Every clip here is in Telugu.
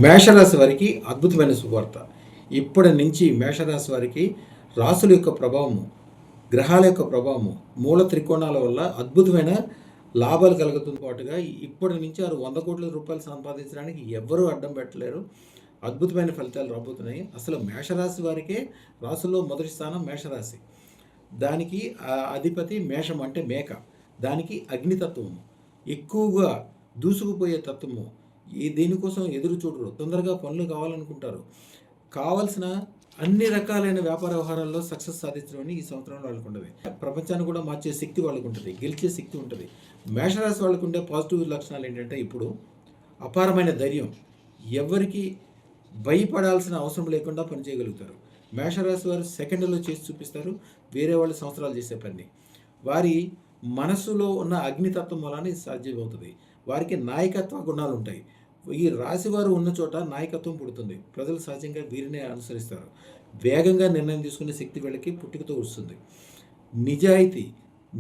మేషరాశి వారికి అద్భుతమైన శుభవార్త. ఇప్పటి నుంచి మేషరాశి వారికి రాసుల యొక్క ప్రభావము, గ్రహాల యొక్క ప్రభావము, మూల త్రికోణాల వల్ల అద్భుతమైన లాభాలు కలుగుతున్న పాటుగా ఇప్పటి నుంచి వారు 100 కోట్ల రూపాయలు సంపాదించడానికి ఎవ్వరూ అడ్డం పెట్టలేరు. అద్భుతమైన ఫలితాలు రాబోతున్నాయి. అసలు మేషరాశి వారికే రాసుల్లో మొదటి స్థానం మేషరాశి. దానికి అధిపతి మేషం అంటే మేక. దానికి అగ్నితత్వము, ఎక్కువగా దూసుకుపోయే తత్వము. దీనికోసం ఎదురు చూడరు, తొందరగా పనులు కావాలనుకుంటారు. కావాల్సిన అన్ని రకాలైన వ్యాపార వ్యవహారాల్లో సక్సెస్ సాధించడం ఈ సంవత్సరంలో వాళ్ళకు ఉంటుంది. ప్రపంచాన్ని కూడా మార్చే శక్తి వాళ్ళకు ఉంటుంది, గెలిచే శక్తి ఉంటుంది. మేషరాశి వాళ్ళకు ఉండే పాజిటివ్ లక్షణాలు ఏంటంటే, ఇప్పుడు అపారమైన ధైర్యం, ఎవరికి భయపడాల్సిన అవసరం లేకుండా పనిచేయగలుగుతారు. మేషరాశి వారు సెకండ్లో చేసి చూపిస్తారు వేరే వాళ్ళు సంవత్సరాలు చేసే పని. వారి మనసులో ఉన్న అగ్నితత్వం వలన ఇది సాధ్యమవుతుంది. వారికి నాయకత్వ గుణాలు ఉంటాయి. ఈ రాశివారు ఉన్న చోట నాయకత్వం పుడుతుంది. ప్రజలు సహజంగా వీరినే అనుసరిస్తారు. వేగంగా నిర్ణయం తీసుకునే శక్తి వీళ్ళకి పుట్టుకతో వస్తుంది. నిజాయితీ,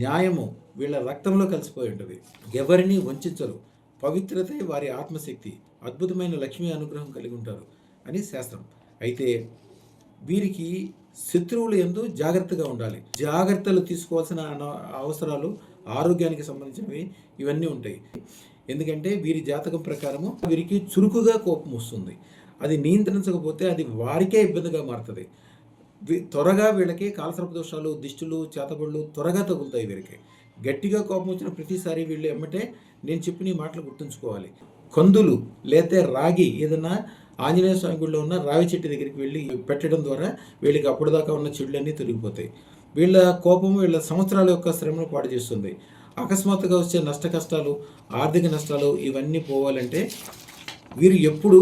న్యాయము వీళ్ళ రక్తంలో కలిసిపోయి ఉంటుంది. ఎవరిని వంచరు. పవిత్రతే వారి ఆత్మశక్తి. అద్భుతమైన లక్ష్మీ అనుగ్రహం కలిగి ఉంటారు అని శాస్త్రం. అయితే వీరికి శత్రువులు యందు జాగ్రత్తగా ఉండాలి. జాగ్రత్తలు తీసుకోవాల్సిన అవసరాలు ఆరోగ్యానికి సంబంధించినవి ఇవన్నీ ఉంటాయి. ఎందుకంటే వీరి జాతకం ప్రకారము వీరికి చురుకుగా కోపం వస్తుంది. అది నియంత్రించకపోతే అది వారికే ఇబ్బందిగా మారుతుంది. త్వరగా వీళ్ళకి కాలసర్ప దోషాలు, దిష్టులు, చేతబడులు త్వరగా తగులుతాయి. వీరికి గట్టిగా కోపం వచ్చిన ప్రతిసారి వీళ్ళు ఎమ్మటే నేను చెప్పిన ఈ మాటలు గుర్తుంచుకోవాలి. కందులు లేతే రాగి ఏదన్నా ఆంజనేయ స్వామి గుడిలో ఉన్న రావి చెట్టు దగ్గరికి వెళ్ళి పెట్టడం ద్వారా వీళ్ళకి అప్పటిదాకా ఉన్న చెడులన్నీ తొలగిపోతాయి. వీళ్ళ కోపము వీళ్ళ సంవత్సరాల యొక్క శ్రమను పాడు చేస్తుంది. అకస్మాత్తుగా వచ్చే నష్ట కష్టాలు, ఆర్థిక నష్టాలు ఇవన్నీ పోవాలంటే వీరు ఎప్పుడు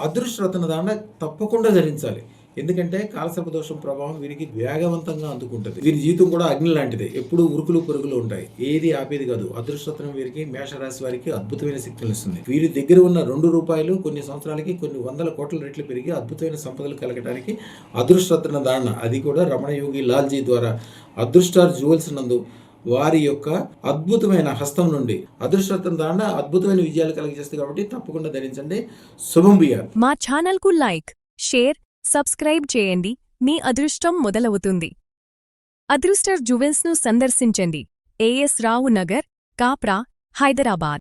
అదృష్టరత్న దాండ తప్పకుండా ధరించాలి. ఎందుకంటే కాలసర్ప దోషం ప్రభావం వీరికి వేగవంతంగా అందుకుంటుంది. వీరి జీవితం కూడా అగ్ని లాంటిదే, ఎప్పుడు ఉరుకులు పొరుగులు ఉంటాయి, ఏది ఆపేది కాదు. అదృష్టరత్నం వీరికి మేషరాశి వారికి అద్భుతమైన శక్తులు ఇస్తుంది. వీరి దగ్గర ఉన్న ₹2 కొన్ని సంవత్సరాలకి కొన్ని 100 కోట్ల రెట్లు పెరిగి అద్భుతమైన సంపదలు కలగడానికి అదృష్టరత్న దాండ, అది కూడా రమణయోగి లాల్జీ ద్వారా అదృష్టార్ జ్యువెల్స్ నందు వారి యొక్క అద్భుతమైన హస్తం నుండి అదృష్టరత్న దాండ అద్భుతమైన విజయాలు కలిగజేస్తుంది. కాబట్టి తప్పకుండా ధరించండి. శుభం బియార్. మా ఛానల్ కు లైక్, షేర్, సబ్స్క్రైబ్ చేయండి. మీ అదృష్టం మొదలవుతుంది. అదృస్టర్ జ్యువెల్స్ ను సందర్శించండి. AS రావు నగర్, కాప్రా, హైదరాబాద్.